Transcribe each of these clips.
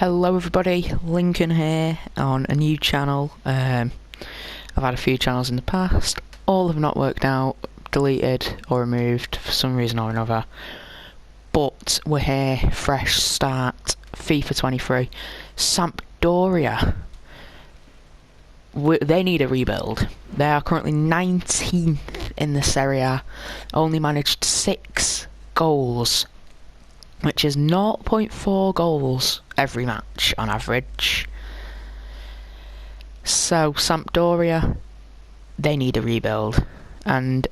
Hello everybody, Lincoln here on a new channel. I've had a few channels in the past, all have not worked out, deleted or removed for some reason or another. But we're here, fresh start, FIFA 23, Sampdoria. They need a rebuild. They are currently 19th in the Serie A, only managed 6 goals, which is 0.4 goals every match on average. So Sampdoria, they need a rebuild, and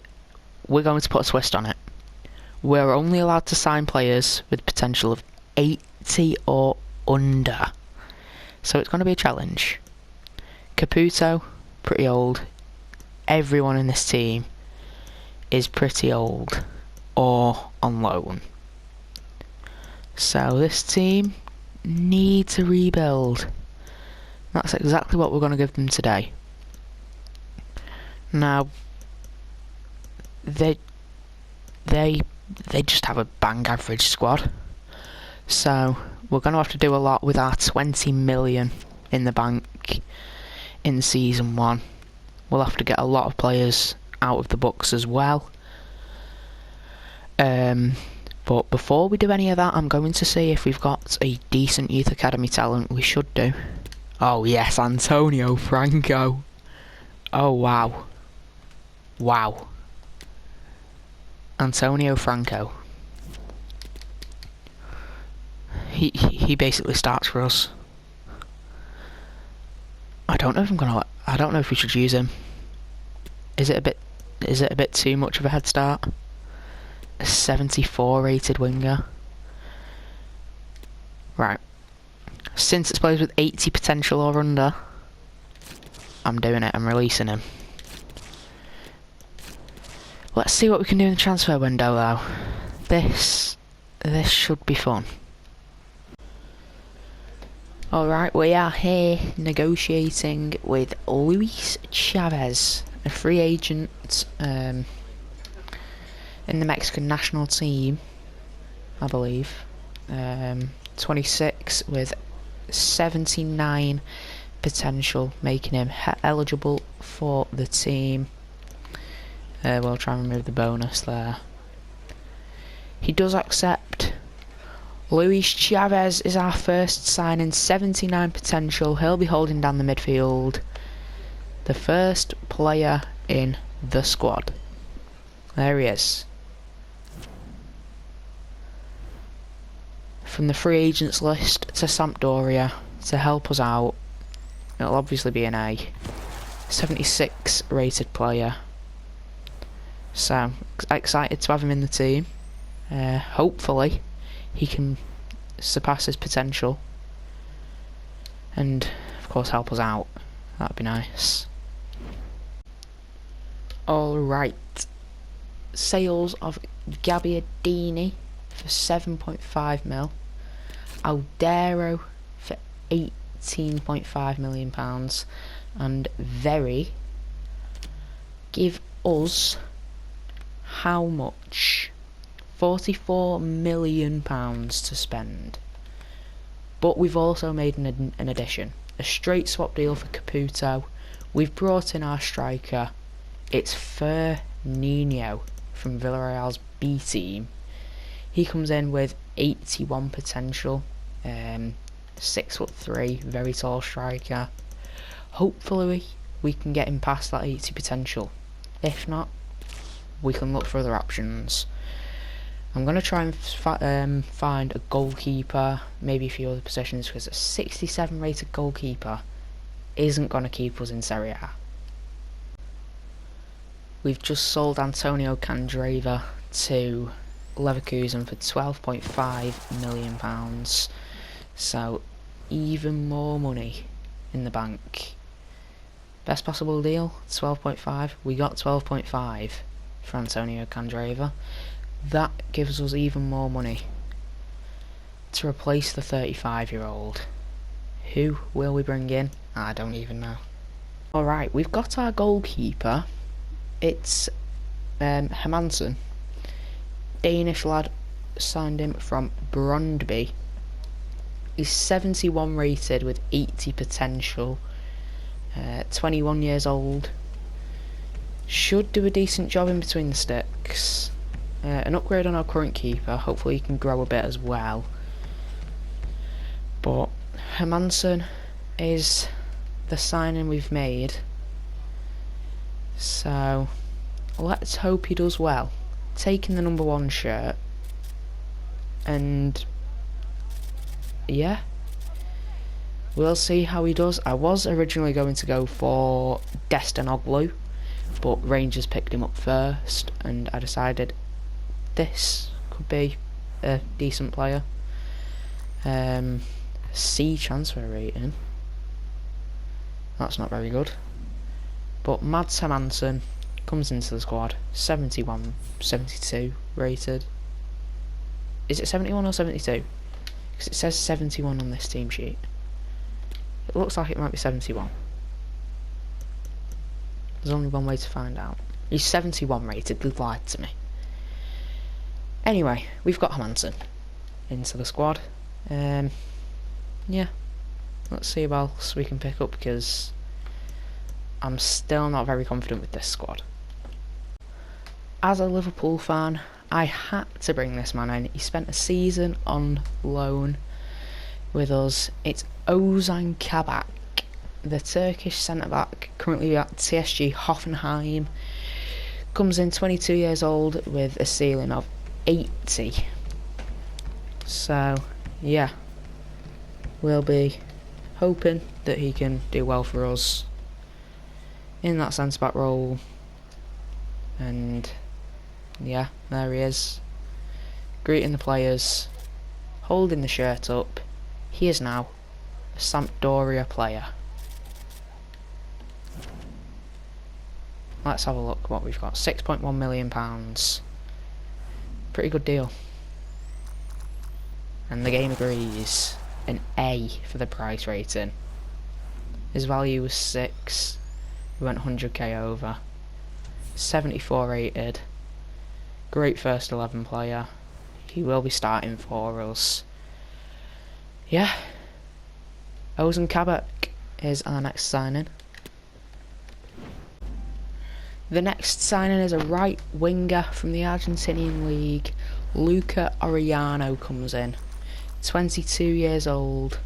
we're going to put a twist on it. We're only allowed to sign players with potential of 80 or under, so it's going to be a challenge. Caputo, pretty old. Everyone in this team is pretty old or on loan. So this team needs a rebuild. That's exactly what we're going to give them today. Now, they just have a bang average squad. So we're going to have to do a lot with our 20 million in the bank in season 1. We'll have to get a lot of players out of the books as well. But before we do any of that, I'm going to see if we've got a decent youth academy talent. We should do. Oh yes, Antonio Franco. Oh wow. Wow. Antonio Franco. He basically starts for us. I don't know if we should use him. Is it a bit too much of a head start? A 74 rated winger. Right. Since it's players with 80 potential or under, I'm doing it. I'm releasing him. Let's see what we can do in the transfer window though. This should be fun. Alright, we are here negotiating with Luis Chavez, a free agent in the Mexican national team, I believe. 26 with 79 potential, making him eligible for the team. We'll try and remove the bonus there. He does accept. Luis Chavez is our first signing, 79 potential. He'll be holding down the midfield. The first player in the squad. There he is. From the free agents list to Sampdoria to help us out. It'll obviously be an A. 76 rated player. So excited to have him in the team. Hopefully he can surpass his potential and of course help us out. That'd be nice. Alright. Sales of Gabbiadini for 7.5 mil. Aldero for £18.5 million, and Very give us how much? £44 million to spend. But we've also made an addition, a straight swap deal for Caputo. We've brought in our striker. It's Firmino from Villarreal's B team. He comes in with 81 potential, 6'3", very tall striker. Hopefully we can get him past that 80 potential. If not, we can look for other options. I'm going to try and find a goalkeeper, maybe a few other positions, because a 67 rated goalkeeper isn't going to keep us in Serie A. We've just sold Antonio Candreva to Leverkusen for £12.5 million, so even more money in the bank. Best possible deal, 12.5. We got 12.5 for Antonio Candreva. That gives us even more money to replace the 35-year-old. Who will we bring in? I don't even know. Alright, we've got our goalkeeper. It's Hermansen. Danish lad, signed him from Brøndby. He's 71 rated with 80 potential. 21 years old. Should do a decent job in between the sticks. An upgrade on our current keeper. Hopefully he can grow a bit as well. But Hermansen is the signing we've made. So let's hope he does well. Taking the number 1 shirt. And yeah, we'll see how he does. I was originally going to go for Destinoglu, but Rangers picked him up first, and I decided this could be a decent player. C transfer rating. That's not very good. But Mads Hermansen comes into the squad. 71, 72 rated. Is it 71 or 72? Because it says 71 on this team sheet. It looks like it might be 71. There's only one way to find out. He's 71 rated, they lied to me. Anyway, we've got Hermansen into the squad. Yeah, let's see what else we can pick up, because I'm still not very confident with this squad. As a Liverpool fan, I had to bring this man in. He spent a season on loan with us. It's Ozan Kabak, the Turkish centre-back, currently at TSG Hoffenheim. Comes in 22 years old with a ceiling of 80. So, yeah, we'll be hoping that he can do well for us in that centre-back role. And yeah, there he is, greeting the players, holding the shirt up. He is now a Sampdoria player. Let's have a look what we've got. £6.1 million. Pretty good deal. And the game agrees. An A for the price rating. His value was 6. We went 100k over. 74 rated. Great first 11 player. He will be starting for us. Yeah. Ozan Kabak is our next signing. The next signing is a right winger from the Argentinian league. Luca Orellano comes in. 22 years old.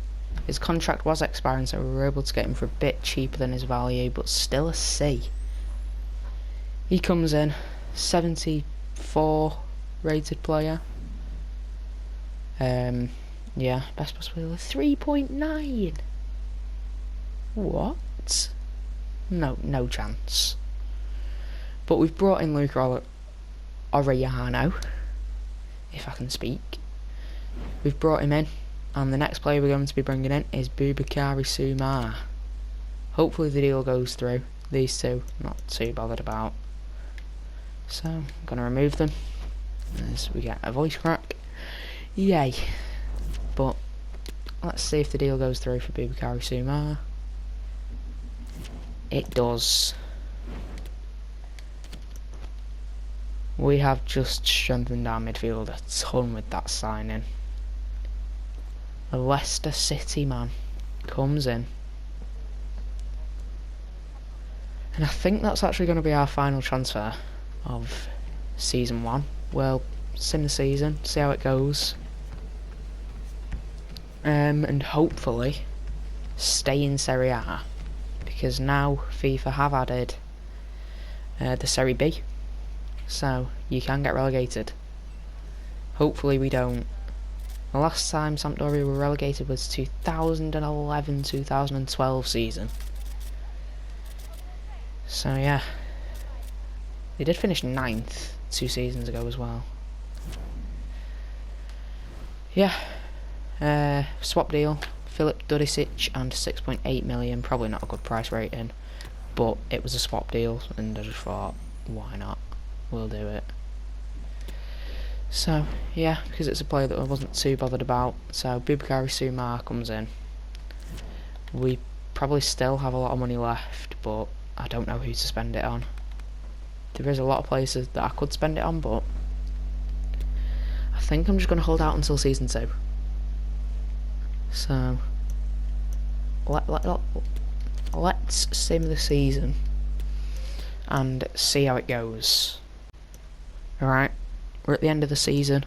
His contract was expiring, so we were able to get him for a bit cheaper than his value, but still a C. He comes in, 74 rated player. Yeah, best possible 3.9. What? No chance. But we've brought in Luca Orellano, if I can speak. We've brought him in, and the next player we're going to be bringing in is Boubakary Soumare. Hopefully the deal goes through. These two, not too bothered about. So, I'm going to remove them as we get a voice crack. Yay. But, let's see if the deal goes through for Boubakary Soumare. It does. We have just strengthened our midfield a ton with that signing. The Leicester City man comes in. And I think that's actually going to be our final transfer of season 1. We'll sim the season, see how it goes. And hopefully stay in Serie A. Because now FIFA have added the Serie B. So you can get relegated. Hopefully we don't. The last time Sampdoria were relegated was 2011-2012 season. So yeah. They did finish 9th 2 seasons ago as well. Yeah. Swap deal. Filip Dudicic and 6.8 million. Probably not a good price rating. But it was a swap deal and I just thought, why not? We'll do it. So, yeah, because it's a player that I wasn't too bothered about. So, Boubakary Soumare comes in. We probably still have a lot of money left, but I don't know who to spend it on. There is a lot of places that I could spend it on, but I think I'm just going to hold out until season 2. So let's sim the season and see how it goes. Alright, we're at the end of the season.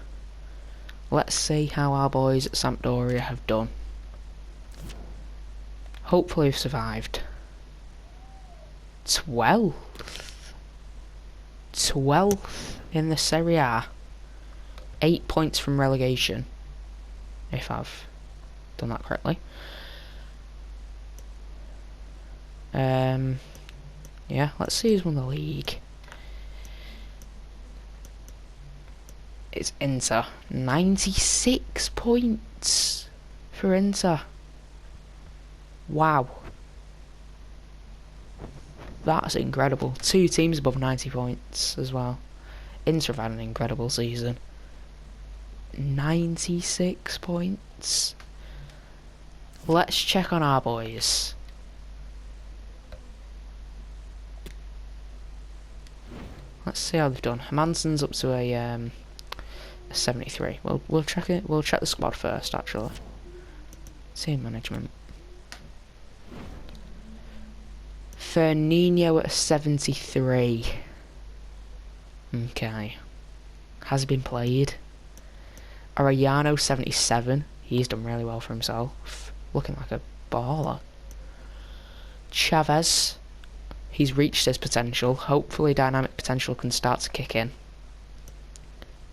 Let's see how our boys at Sampdoria have done. Hopefully we've survived. 12th in the Serie A. 8 points from relegation, if I've done that correctly. Yeah, let's see who's won the league. It's Inter. 96 points for Inter. Wow. That's incredible. 2 teams above 90 points as well. Inter have had an incredible season. 96 points. Let's check on our boys. Let's see how they've done. Manson's up to a 73. We'll check it. We'll check the squad first, actually. Team management. Fernino at a 73. Okay. Has been played. Arellano 77. He's done really well for himself. Looking like a baller. Chavez. He's reached his potential. Hopefully dynamic potential can start to kick in.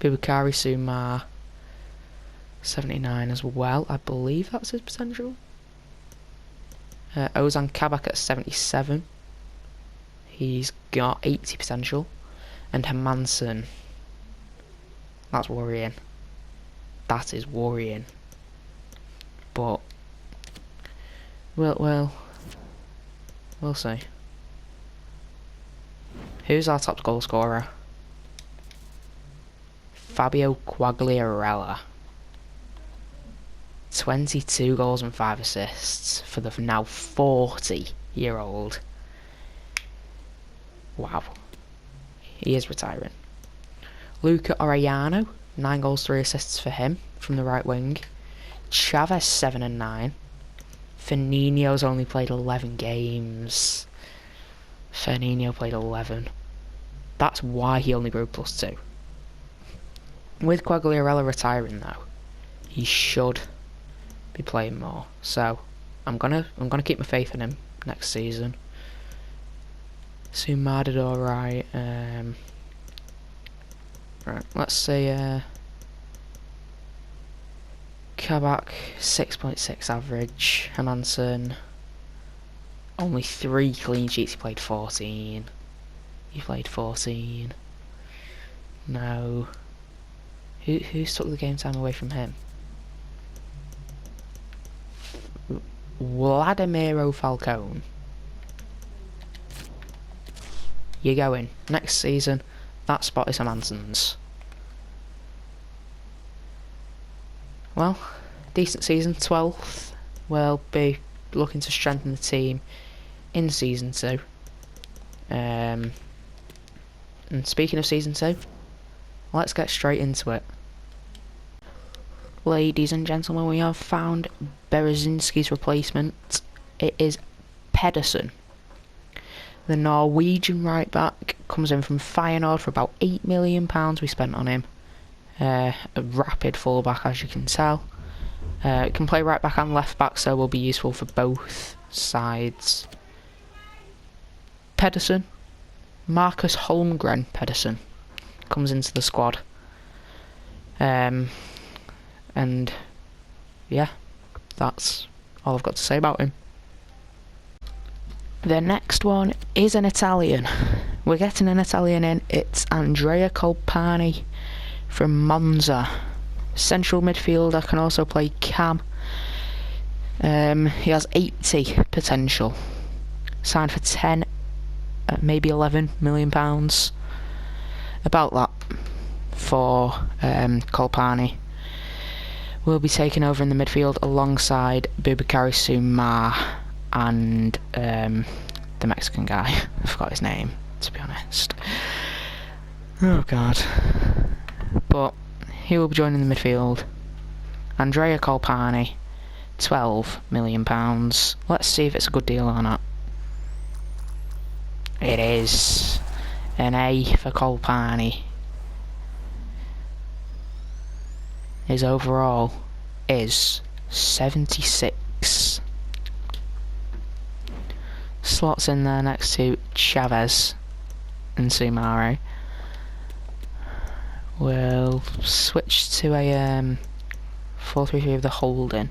Bubakari Sumar 79 as well. I believe that's his potential. Ozan Kabak at 77. He's got 80 potential. And Hermansen. That's worrying. That is worrying. But we'll see. Who's our top goal scorer? Fabio Quagliarella. 22 goals and 5 assists for the now 40-year-old. Wow. He is retiring. Luca Orellano, 9 goals, 3 assists for him from the right wing. Chavez 7 and 9. Fernino's only played 11 games. Fernino played 11. That's why he only grew +2. With Quagliarella retiring though, he should be playing more. So I'm gonna keep my faith in him next season. Sumar did alright. Right, let's see. Kabak 6.6 average. Hermansen only 3 clean sheets. He played 14. He played 14. No. Who's took the game time away from him? Vladimiro Falcone. You're going. Next season, that spot is Hermansen's. Well, decent season, 12th. We'll be looking to strengthen the team in season 2. And speaking of season 2, let's get straight into it. Ladies and gentlemen, we have found Berezinski's replacement. It is Pedersen. The Norwegian right back comes in from Feyenoord for about £8 million we spent on him. A rapid fullback, as you can tell. Can play right back and left back, so will be useful for both sides. Pedersen, Marcus Holmgren Pedersen, comes into the squad. And yeah, that's all I've got to say about him. The next one is an Italian. We're getting an Italian in. It's Andrea Colpani from Monza. Central midfielder, can also play cam. He has 80 potential. Signed for 10, maybe £11 million. About that for Colpani. Will be taking over in the midfield alongside Bubakari Sumar and the Mexican guy. I forgot his name, to be honest. Oh god. But he will be joining the midfield. Andrea Colpani, £12 million. Let's see if it's a good deal or not. It is. An A for Colpani. His overall is 76. Slots in there next to Chavez and Sumare. We'll switch to a 4-3-3 with the holding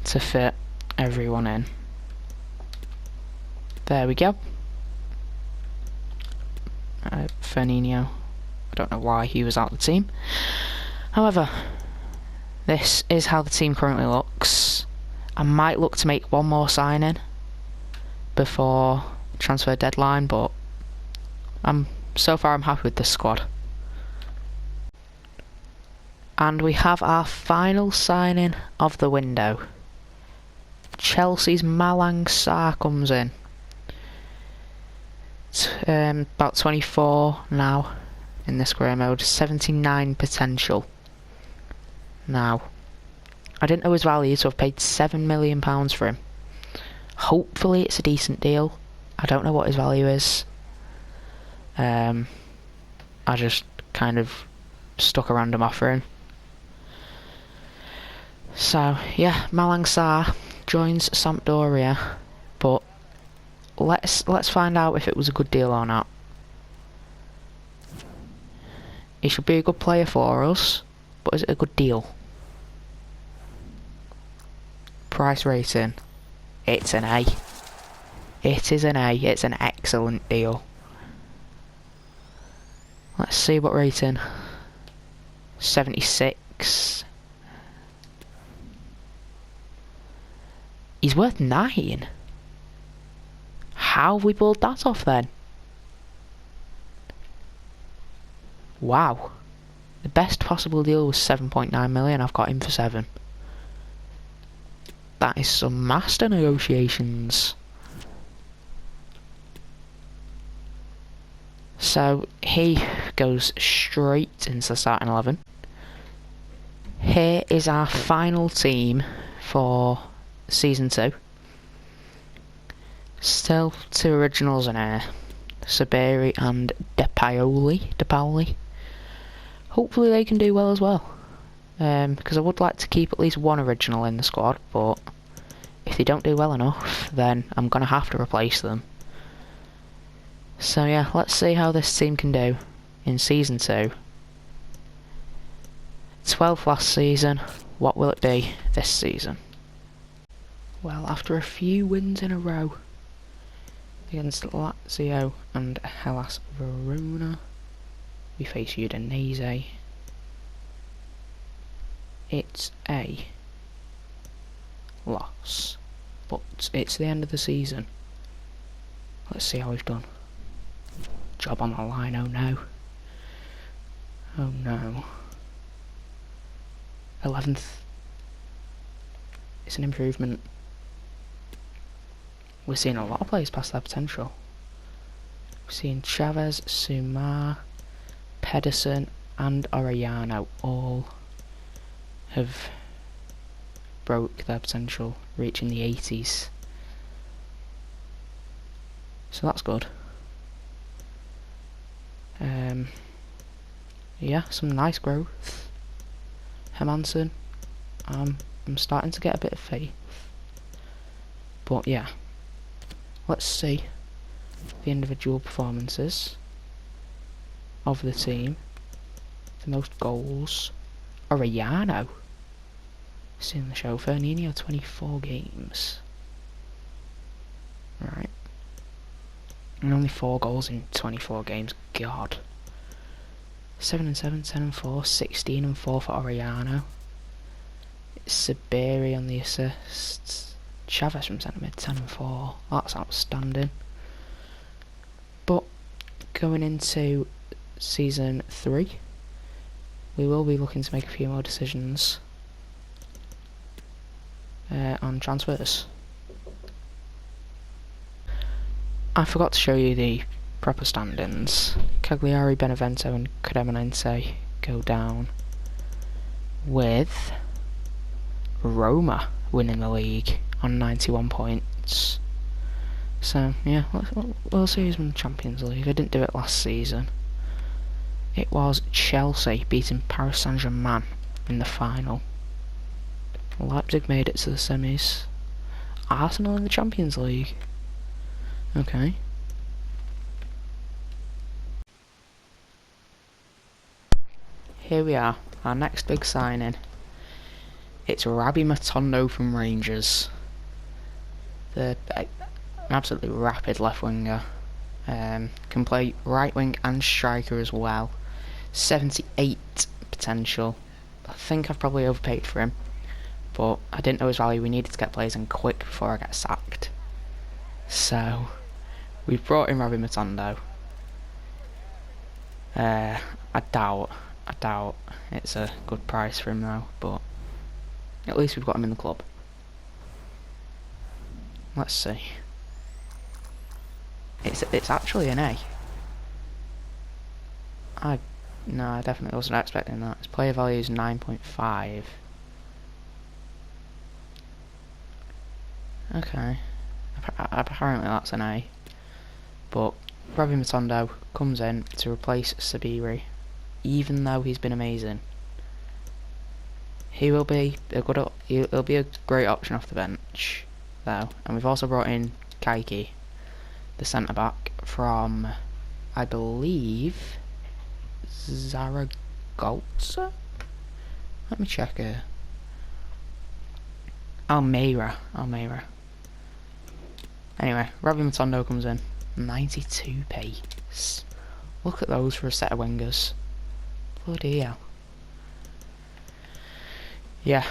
to fit everyone in. There we go. Firmino. I don't know why he was out of the team. However, this is how the team currently looks. I might look to make one more signing before transfer deadline, but so far I'm happy with this squad. And we have our final signing of the window. Chelsea's Malang Sarr comes in. About 24 now in this career mode, 79 potential. Now, I didn't know his value, so I've paid £7 million for him. Hopefully it's a decent deal. I don't know what his value is. I just kind of stuck a random offer in. So yeah, Malang Sarr joins Sampdoria, but let's find out if it was a good deal or not. He should be a good player for us, but is it a good deal? Price rating. It's an A. It is an A. It's an excellent deal. Let's see what rating. 76. He's worth 9. How have we pulled that off then? Wow. The best possible deal was 7.9 million. I've got him for 7. That is some master negotiations. So he goes straight into the starting 11. Here is our final team for Season 2. Still 2 originals in here. Saberi and DePaoli. Hopefully they can do well as well. Because I would like to keep at least one original in the squad, but if they don't do well enough, then I'm going to have to replace them. So yeah, let's see how this team can do in Season 2. 12th last season, what will it be this season? Well, after a few wins in a row against Lazio and Hellas Verona, we face Udinese. It's a loss, but it's the end of the season. Let's see how we've done. Job on the line, oh no. Oh no. 11th. It's an improvement. We're seeing a lot of players past their potential. We're seeing Chavez, Sumar, Pedersen and Orellano all have broke their potential, reaching the 80s. So that's good. Yeah, some nice growth. Hermansen, I'm starting to get a bit of faith. But yeah, let's see the individual performances of the team. The most goals. Orellano. Seeing the show. Firmino, 24 games. Right. And only 4 goals in 24 games. God. 7 and 7, 10 and 4, 16 and 4 for Orellano. Saberi on the assists. Chavez from centre mid, 10 and 4. That's outstanding. But going into Season 3, we will be looking to make a few more decisions on transfers. I forgot to show you the proper standings. Cagliari, Benevento and Cremonese go down with Roma winning the league on 91 points. So yeah, we'll see who's in the Champions League. I didn't do it last season. It was Chelsea beating Paris Saint-Germain in the final. Leipzig made it to the semis. Arsenal in the Champions League. Okay. Here we are, our next big signing. It's Rabbi Matondo from Rangers. An absolutely rapid left winger. Can play right wing and striker as well. 78 potential. I think I've probably overpaid for him, but I didn't know his value. We needed to get players in quick before I get sacked. So we've brought in Rabbi Matondo. I doubt it's a good price for him though, but at least we've got him in the club. Let's see. It's actually an A. No, I definitely wasn't expecting that. His player value is 9.5. Okay. Apparently that's an A. But Rabbi Matondo comes in to replace Sabiri, even though he's been amazing. He'll be a great option off the bench, though. And we've also brought in Kaiki, the centre back from, I believe, Zaragoza? Let me check here. Almeida. Anyway, Rabbi Matondo comes in. 92 pace. Look at those for a set of wingers. Bloody hell. Yeah.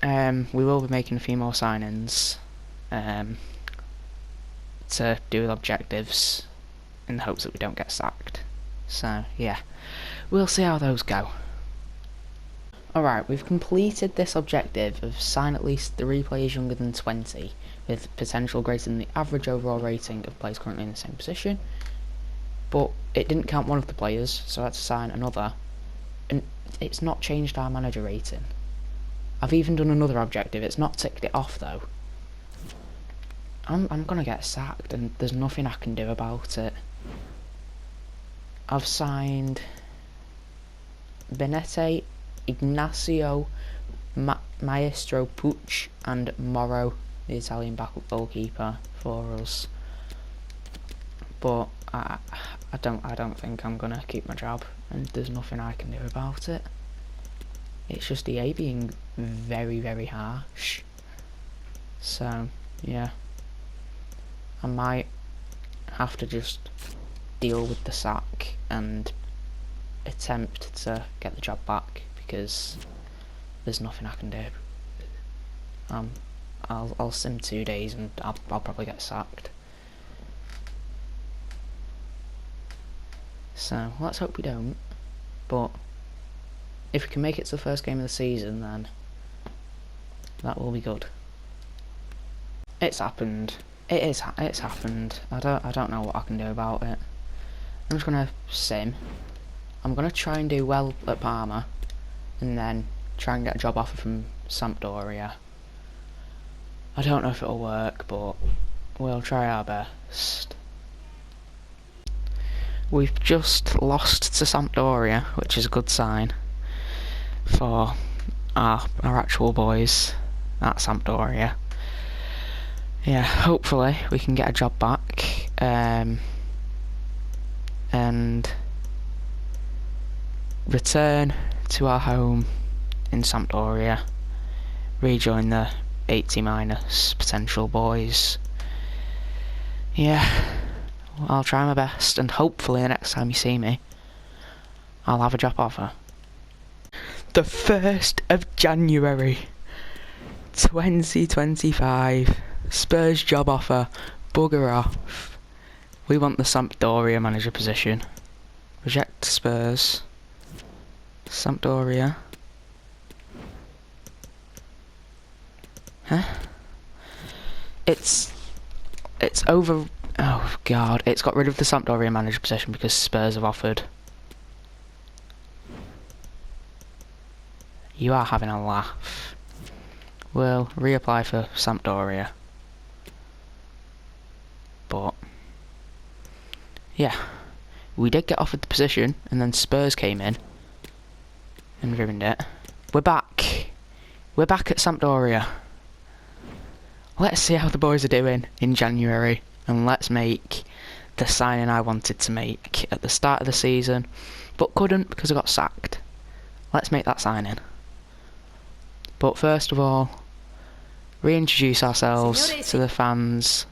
We will be making a few more signings. To do with objectives in the hopes that we don't get sacked. So, yeah. We'll see how those go. Alright, we've completed this objective of sign at least 3 players younger than 20 with potential greater than the average overall rating of players currently in the same position. But it didn't count one of the players, so I had to sign another. And it's not changed our manager rating. I've even done another objective, it's not ticked it off though. I'm gonna get sacked and there's nothing I can do about it. I've signed Benete, Ignacio, Maestro Pucci and Moro, the Italian backup goalkeeper for us. But I don't think I'm gonna keep my job, and there's nothing I can do about it. It's just EA being very, very harsh. So yeah, I might have to just deal with the sack and attempt to get the job back because there's nothing I can do. I'll sim 2 days and I'll probably get sacked. So let's hope we don't. But if we can make it to the first game of the season, then that will be good. It's happened. It's happened. I don't know what I can do about it. I'm just gonna sim. I'm gonna try and do well at Parma, and then try and get a job offer from Sampdoria. I don't know if it'll work, but we'll try our best. We've just lost to Sampdoria, which is a good sign for our actual boys at Sampdoria. Yeah, hopefully we can get a job back and return to our home in Sampdoria, rejoin the 80 minus potential boys. Yeah, I'll try my best, and hopefully the next time you see me I'll have a job offer. The 1st of January 2025, Spurs job offer, bugger off. We want the Sampdoria manager position. Reject Spurs. Sampdoria. Huh? It's over. Oh god, it's got rid of the Sampdoria manager position because Spurs have offered. You are having a laugh. will reapply for Sampdoria. But yeah, we did get offered the position, and then Spurs came in and ruined it. We're back. We're back at Sampdoria. Let's see how the boys are doing in January, and let's make the signing I wanted to make at the start of the season, but couldn't because I got sacked. Let's make that signing. But first of all, reintroduce ourselves to the fans.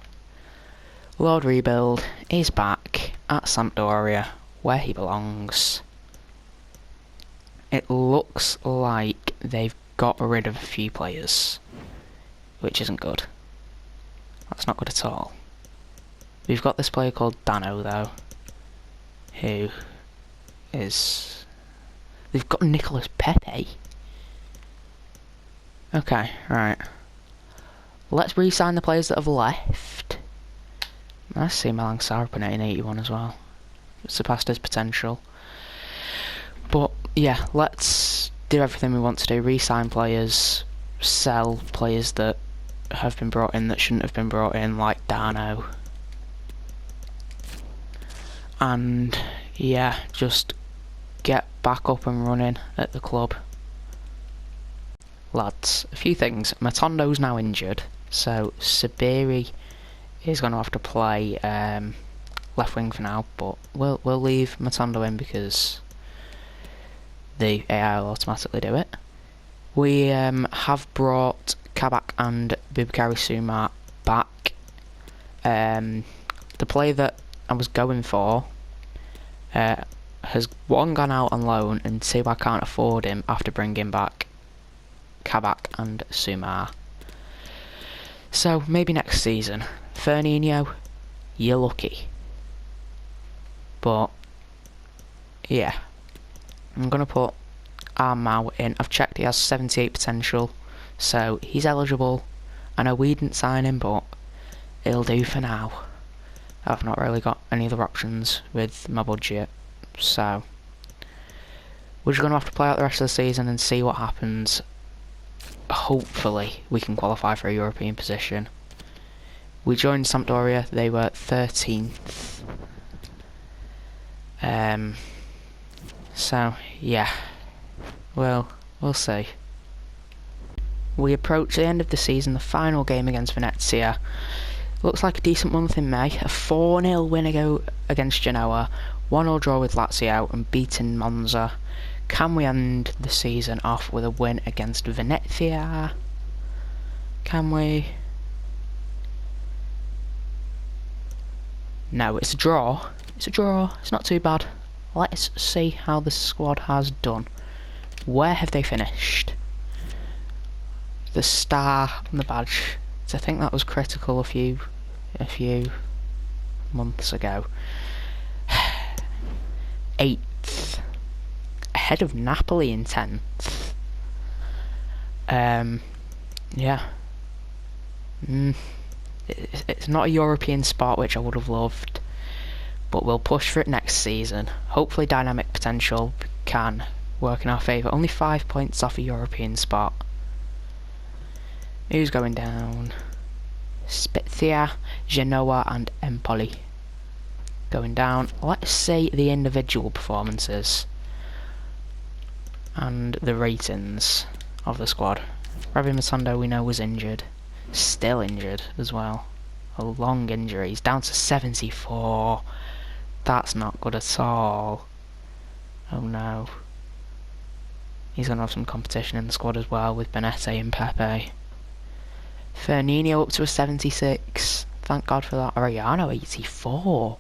Lord Rebuild is back at Sampdoria, where he belongs. It looks like they've got rid of a few players, which isn't good. That's not good at all. We've got this player called Dano, though, who is... They've got Nicolas Pepe. Okay, right. Let's re-sign the players that have left. I see Malang Sarr up in 81 as well. Surpassed his potential. But yeah, let's do everything we want to do. Re-sign players, sell players that have been brought in that shouldn't have been brought in, like Dano. And yeah, just get back up and running at the club. Lads, a few things. Matondo's now injured, so Sabiri is going to have to play left wing for now, but we'll leave Matondo in because the AI will automatically do it. We have brought Kabak and Boubakary Soumare back. The player that I was going for has one gone out on loan, and two, I can't afford him after bringing back Kabak and Soumare. So maybe next season. Fernandinho, you're lucky. But yeah, I'm gonna put Armau in. I've checked, he has 78 potential, so he's eligible. I know we didn't sign him, but it'll do for now. I've not really got any other options with my budget, so we're just gonna have to play out the rest of the season and see what happens. Hopefully we can qualify for a European position. We joined Sampdoria, they were 13th. So yeah, well, we'll see. We approach the end of the season, the final game against Venezia. Looks like a decent month in May. A 4-0 win against Genoa, 1-0 draw with Lazio, and beating Monza. Can we end the season off with a win against Venezia? Can we? No, it's a draw. It's a draw. It's not too bad. Let's see how the squad has done. Where have they finished? The star on the badge. I think that was critical a few months ago. 8th. Ahead of Napoli in 10th. Yeah. It's not a European spot, which I would have loved, but we'll push for it next season. Hopefully dynamic potential can work in our favour. Only 5 points off a European spot. Who's going down? Spezia, Genoa and Empoli going down. Let's see the individual performances and the ratings of the squad. Ravi Matondo we know was injured. Still injured as well. A long injury. He's down to 74. That's not good at all. Oh no. He's going to have some competition in the squad as well with Benete and Pepe. Fernandinho up to a 76. Thank God for that. Oriano 84.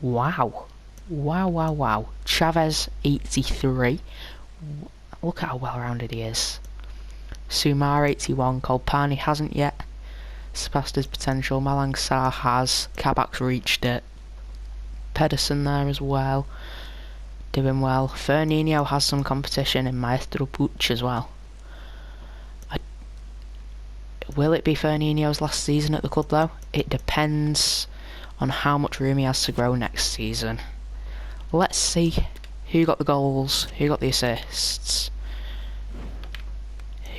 Wow. Wow. Chavez 83. Look at how well rounded he is. Soumare 81. Kolpani hasn't yet surpassed his potential. Malang Sarr has. Kabak's reached it. Pedersen there as well. Doing well. Fernandinho has some competition in Maestro Puig as well. Will it be Fernandinho's last season at the club though? It depends on how much room he has to grow next season. Let's see who got the goals, who got the assists,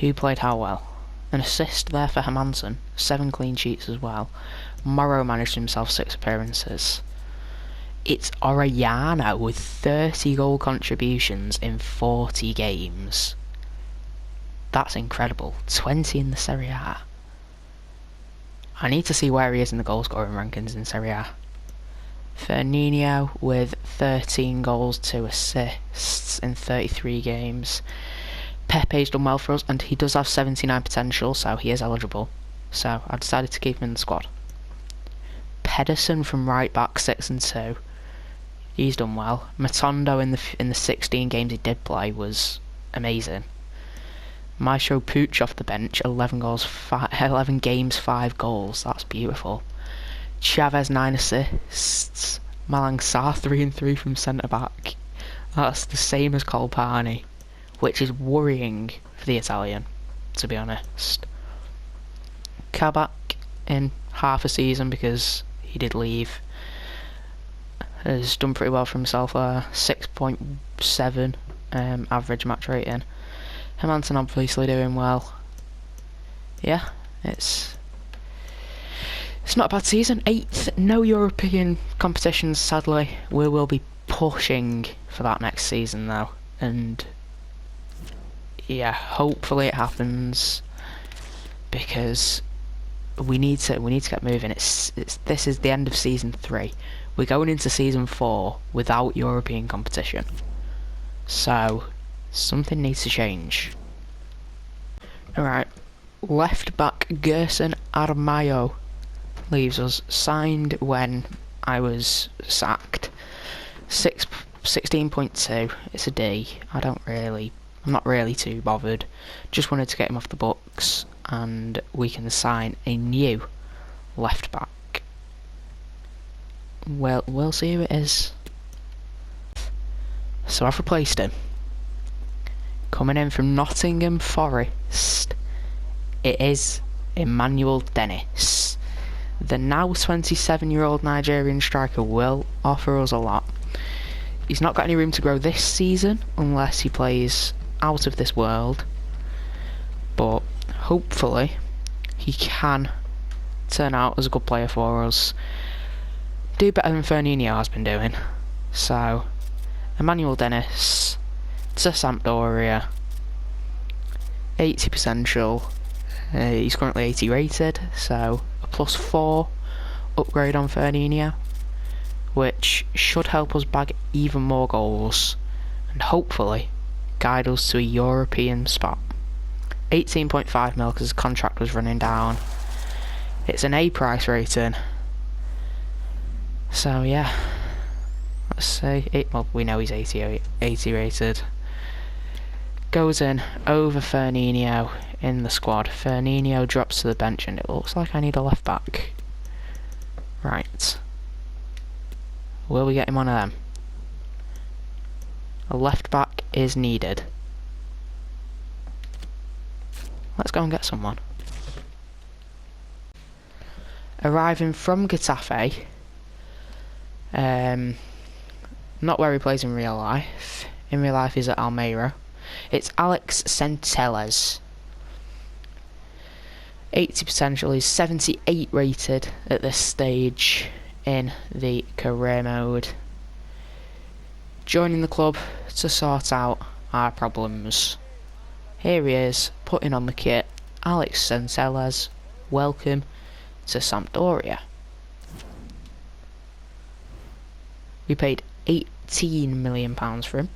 who played how well. An assist there for Hermansen, 7 clean sheets as well. Morrow managed himself 6 appearances. It's Orellana with 30 goal contributions in 40 games. That's incredible. 20 in the Serie A. I need to see where he is in the goal scoring rankings in Serie A. Firmino with 13 goals, 2 assists in 33 games. Pepe's done well for us, and he does have 79 potential, so he is eligible. So I decided to keep him in the squad. Pedersen from right back, 6 and 2. He's done well. Matondo in the 16 games he did play was amazing. Maestro Puig off the bench, 11 games, 5 goals. That's beautiful. Chavez 9 assists. Malang Sarr 3 and 3 from centre back. That's the same as Colpani, which is worrying for the Italian, to be honest. Kabak in half a season because he did leave has done pretty well for himself there. 6.7 average match rating. Hermansen obviously doing well. Yeah, it's not a bad season. 8th, no European competitions sadly. We will be pushing for that next season though, and yeah, hopefully it happens because we need to get moving. This is the end of season 3. We're going into season 4 without European competition, so something needs to change. Alright, left back Gerson Armayo leaves us, signed when I was sacked. 16.2, it's a D. I'm not really too bothered. Just wanted to get him off the books, and we can sign a new left back. Well, we'll see who it is. So I've replaced him. Coming in from Nottingham Forest, it is Emmanuel Dennis. The now 27-year-old Nigerian striker will offer us a lot. He's not got any room to grow this season unless he plays out of this world, but hopefully he can turn out as a good player for us. Do better than Firmino has been doing. So, Emmanuel Dennis to Sampdoria. 80 potential. He's currently 80 rated, so a +4 upgrade on Firmino, which should help us bag even more goals and hopefully guide us to a European spot. 18.5 mil because his contract was running down. It's an A price rating. So yeah, let's say well, we know he's 80 rated. Goes in over Firmino in the squad. Firmino drops to the bench, and it looks like I need a left back. Right. Will we get him one of them? A left back is needed. Let's go and get someone. Arriving from Getafe. Not where he plays in real life. In real life he's at Almeida. It's Alex Centelles. 80 potential, he's 78 rated at this stage in the career mode. Joining the club to sort out our problems. Here he is, putting on the kit. Alex Centelles, welcome to Sampdoria. We paid £18 million for him,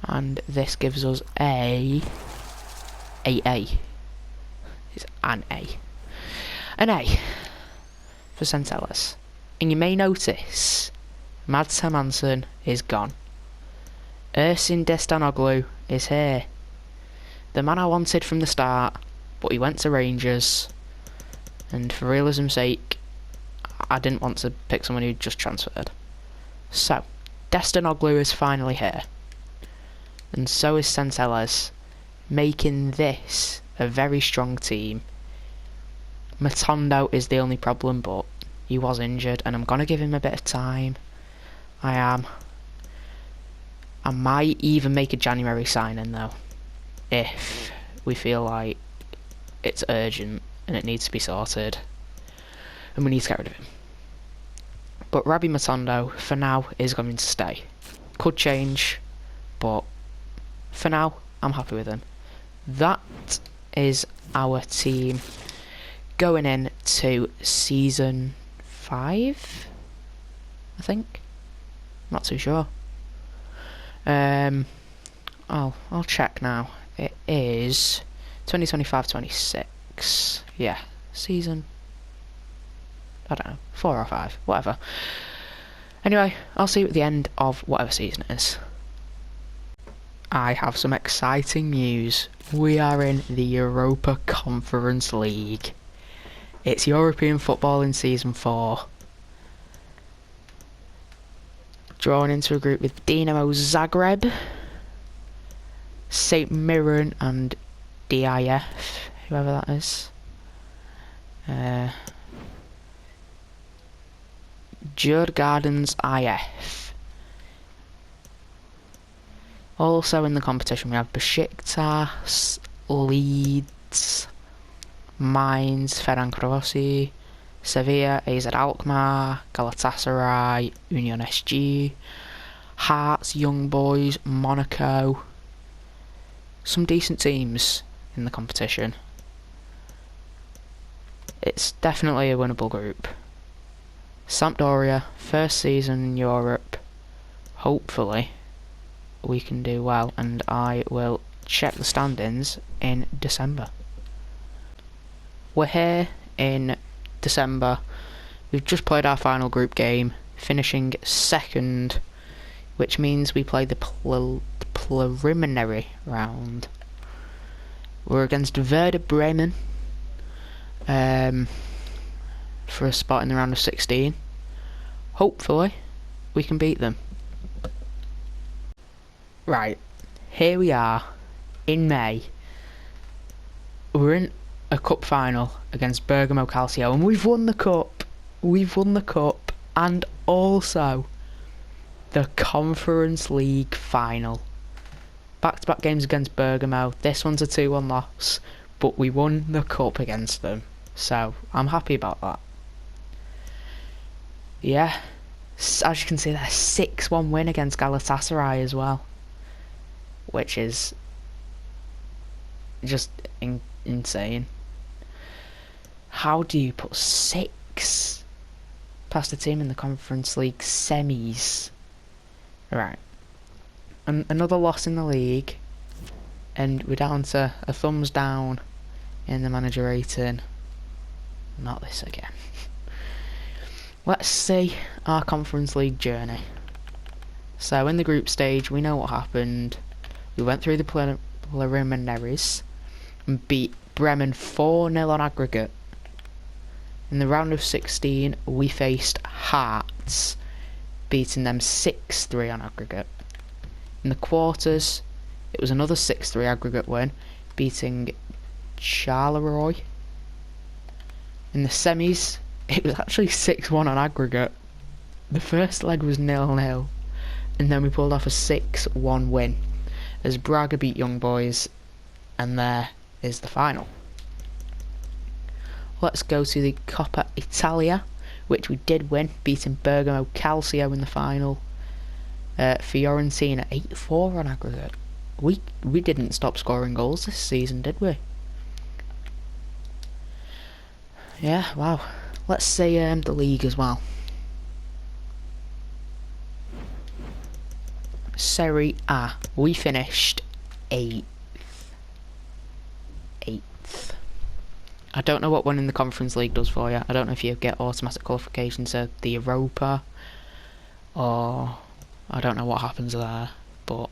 and this gives us A. It's an A for Centelles. And you may notice Mads Hermansen is gone. Ersin Destanoglu is here. The man I wanted from the start, but he went to Rangers, and for realism's sake I didn't want to pick someone who just transferred. So, Destanoglu is finally here, and so is Centelles, making this a very strong team. Matondo is the only problem, but he was injured, and I'm going to give him a bit of time. I might even make a January signing though, if we feel like it's urgent and it needs to be sorted, and we need to get rid of him. But Rabbi Matondo, for now, is going to stay. Could change, but for now, I'm happy with him. That is our team going into season 5, I think. Not too sure. I'll check now. It is 2025-26. Yeah, season, I don't know, 4 or 5, whatever. Anyway, I'll see you at the end of whatever season it is. I have some exciting news. We are in the Europa Conference League. It's European football in season 4. Drawn into a group with Dinamo Zagreb, St Mirren and DIF, whoever that is. Djurgårdens IF. Also in the competition we have Besiktas, Leeds, Mainz, Ferencvárosi, Sevilla, AZ Alkmaar, Galatasaray, Union SG, Hearts, Young Boys, Monaco. Some decent teams in the competition. It's definitely a winnable group. Sampdoria, first season in Europe. Hopefully we can do well, and I will check the standings in December. We're here in December. We've just played our final group game, finishing second, which means we play the preliminary round. We're against Werder Bremen for a spot in the round of 16. Hopefully we can beat them. Right, here we are in May. We're in a cup final against Bergamo Calcio, and we've won the cup. We've won the cup, and also the Conference League final. Back-to-back games against Bergamo. This one's a 2-1 loss, but we won the cup against them, so I'm happy about that. Yeah, as you can see, there's a 6-1 win against Galatasaray as well, which is just insane. How do you put 6 past a team in the Conference League semis? Right. Another loss in the league, and we're down to a thumbs down in the manager rating. Not this again. Let's see our Conference League journey. So in the group stage, we know what happened. We went through the preliminaries and beat Bremen 4-0 on aggregate. In the round of 16, we faced Hearts, beating them 6-3 on aggregate. In the quarters, it was another 6-3 aggregate win, beating Charleroi. In the semis, it was actually 6-1 on aggregate. The first leg was 0-0, and then we pulled off a 6-1 win as Braga beat Young Boys, and there is the final. Let's go to the Coppa Italia, which we did win, beating Bergamo Calcio in the final. Fiorentina 8-4 on aggregate. We didn't stop scoring goals this season, did we? Yeah, wow. Let's see the league as well. Serie A, we finished 8th. I don't know what winning the Conference League does for you. I don't know if you get automatic qualification to the Europa, or I don't know what happens there, but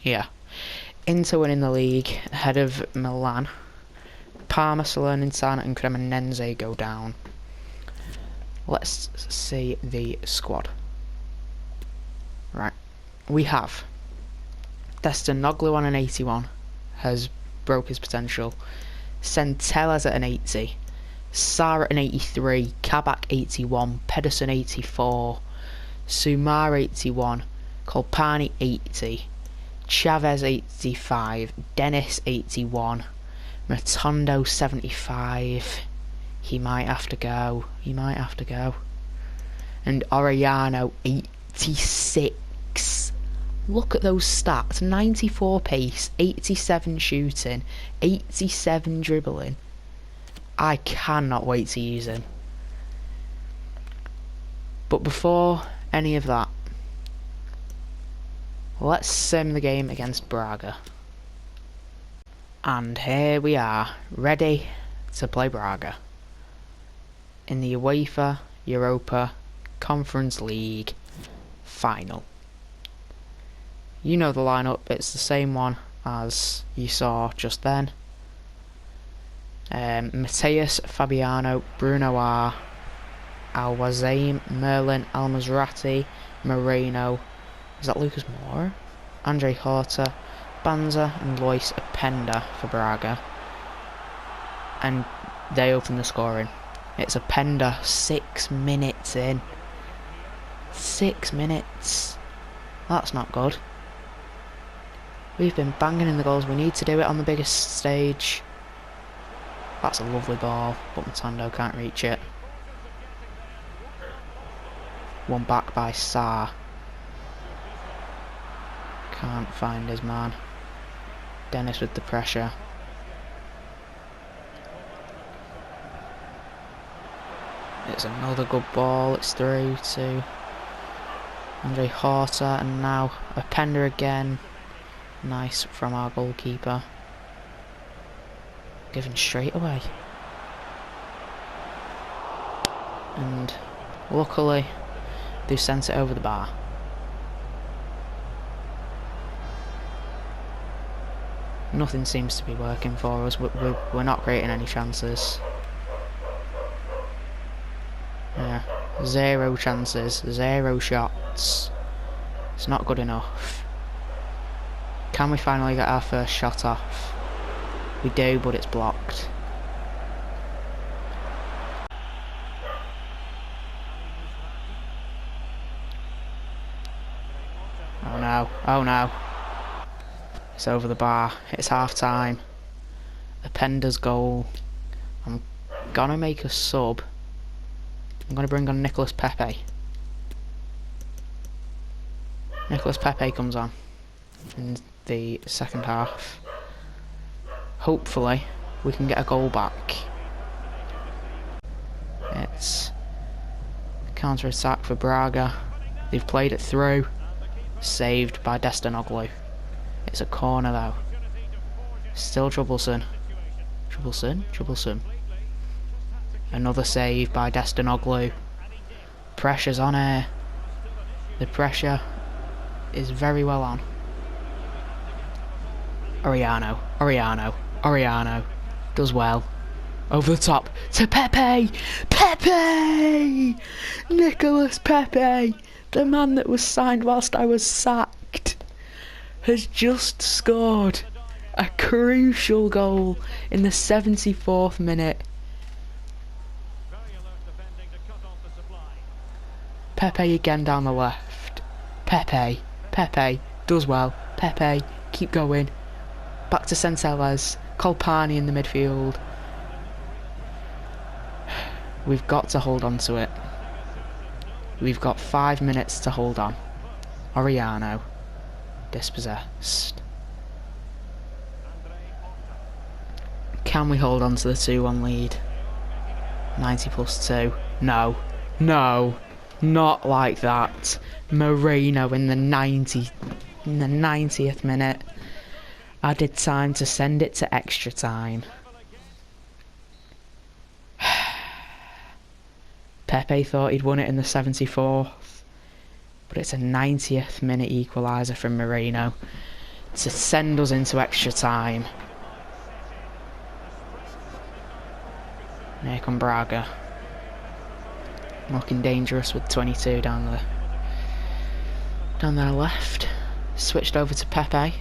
yeah. Inter winning the league ahead of Milan. Parma, Salernitana and Cremonese go down. Let's see the squad. Right, we have Destinoglu on an 81, has broke his potential. Centellas at an 80, Sarr at an 83, Kabak 81, Pedersen 84, Sumar 81, Kolpani 80, Chavez 85, Dennis 81, Rotondo 75. He might have to go. He might have to go. And Orellano 86. Look at those stats. 94 pace, 87 shooting, 87 dribbling. I cannot wait to use him. But before any of that, let's sim the game against Braga. And here we are, ready to play Braga in the UEFA Europa Conference League final. You know the lineup, it's the same one as you saw just then. Mateus, Fabiano, Bruno R, Al-Wazaim, Merlin, Al-Mazrati, Moreno, is that Lucas Moura? Andre Horta, Banza and Lois Openda for Braga. And they open the scoring. It's Openda 6 minutes in. 6 minutes. That's not good. We've been banging in the goals. We need to do it on the biggest stage. That's a lovely ball, but Matando can't reach it. One back by Sarr. Can't find his man. Dennis with the pressure. It's another good ball. It's through to Andre Horta, and now Openda again. Nice from our goalkeeper. Given straight away. And luckily they sent it over the bar. Nothing seems to be working for us. We're not creating any chances. Yeah, 0 chances, 0 shots. It's not good enough. Can we finally get our first shot off? We do, but it's blocked. Oh no, oh no. It's over the bar. It's half time. Openda's goal. I'm gonna make a sub. I'm gonna bring on Nicolas Pepe. Nicolas Pepe comes on in the second half. Hopefully we can get a goal back. It's counter attack for Braga. They've played it through. Saved by Destinoglu. It's a corner though. Still troublesome. Troublesome. Another save by Destinoglu. Pressure's on here. The pressure is very well on. Orellano does well. Over the top to Pepe! Pepe! Nicolas Pepe! The man that was signed whilst I was sacked has just scored a crucial goal in the 74th minute. Pepe again down the left. Pepe does well. Pepe, keep going. Back to Centelles. Colpani in the midfield. We've got to hold on to it. We've got 5 minutes to hold on. Orellano. Dispossessed. Can we hold on to the 2-1 lead? 90 plus 2. No. No. Not like that. Moreno in the 90th minute. Added time to send it to extra time. Pepe thought he'd won it in the 74th, but it's a 90th minute equaliser from Moreno to send us into extra time. And here come Braga, looking dangerous with 22 down their left. Switched over to Pepe.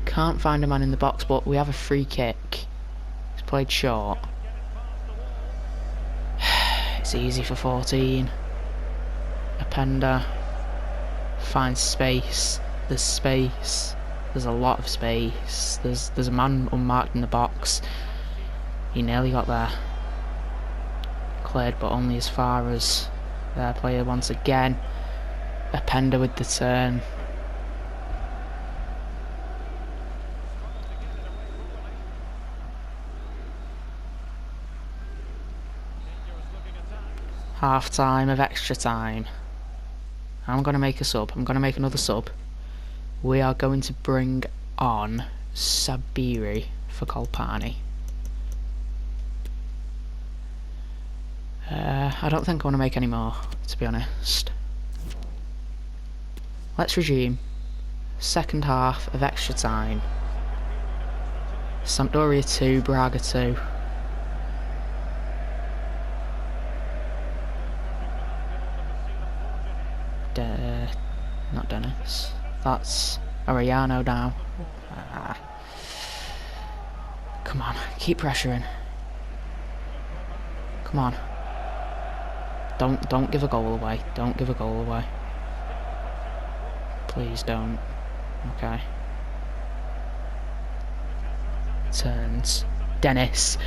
Can't find a man in the box, but we have a free kick. It's played short. It's easy for 14. Openda finds space. There's space. There's a lot of space. There's a man unmarked in the box. He nearly got there. Cleared, but only as far as their player once again. Openda with the turn. Half time of extra time. I'm going to make a sub. I'm going to make another sub. We are going to bring on Sabiri for Colpani. I don't think I want to make any more, to be honest. Let's resume. Second half of extra time. Sampdoria 2, Braga 2. Not Dennis. That's Ariano now. Come on, keep pressuring. Come on. Don't give a goal away. Don't give a goal away. Please don't. Okay. Turns. Dennis.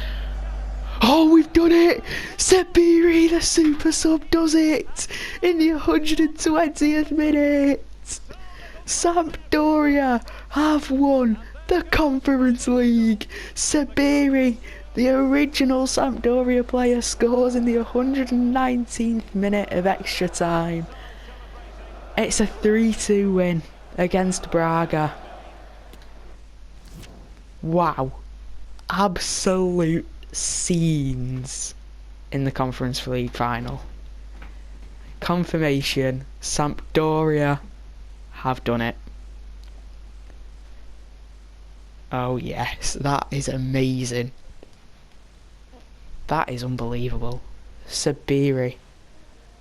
Oh, we've done it! Sabiri, the super sub, does it! In the 120th minute! Sampdoria have won the Conference League! Sabiri, the original Sampdoria player, scores in the 119th minute of extra time. It's a 3-2 win against Braga. Wow. Absolute scenes in the Conference League final. Confirmation, Sampdoria have done it. Oh yes, that is amazing. That is unbelievable. Sabiri,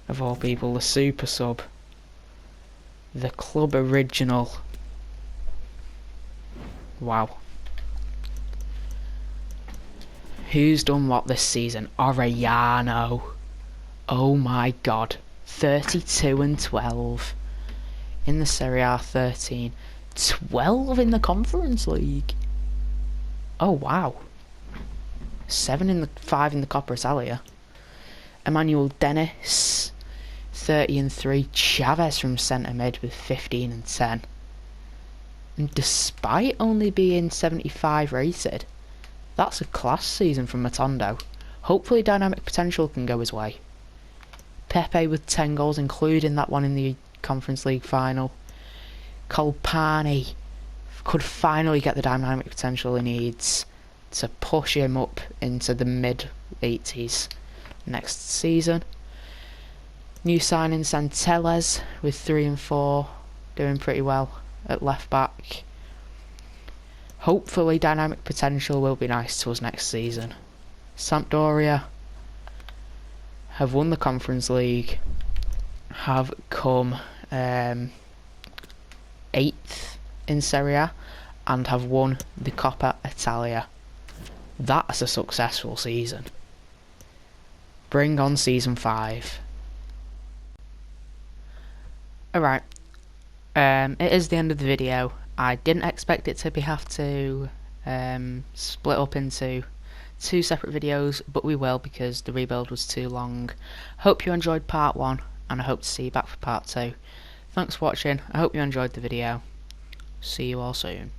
of all people, the super sub, the club original. Wow. Who's done what this season? Ariano. Oh my god. 32 and 12 in the Serie A, 13. 12 in the Conference League. Oh wow. 5 in the Coppa Italia. Emmanuel Dennis, 30 and 3. Chavez from centre mid with 15 and 10. And despite only being 75 rated, that's a class season from Matondo. Hopefully dynamic potential can go his way. Pepe with 10 goals, including that one in the Conference League final. Colpani could finally get the dynamic potential he needs to push him up into the mid-80s next season. New signing Santeles with 3 and 4, doing pretty well at left back. Hopefully dynamic potential will be nice to us next season. Sampdoria have won the Conference League, have come 8th in Serie A, and have won the Coppa Italia. That's a successful season. Bring on season 5. Alright, it is the end of the video. I didn't expect it to have to split up into 2 separate videos, but we will because the rebuild was too long. Hope you enjoyed part 1, and I hope to see you back for part 2. Thanks for watching. I hope you enjoyed the video. See you all soon.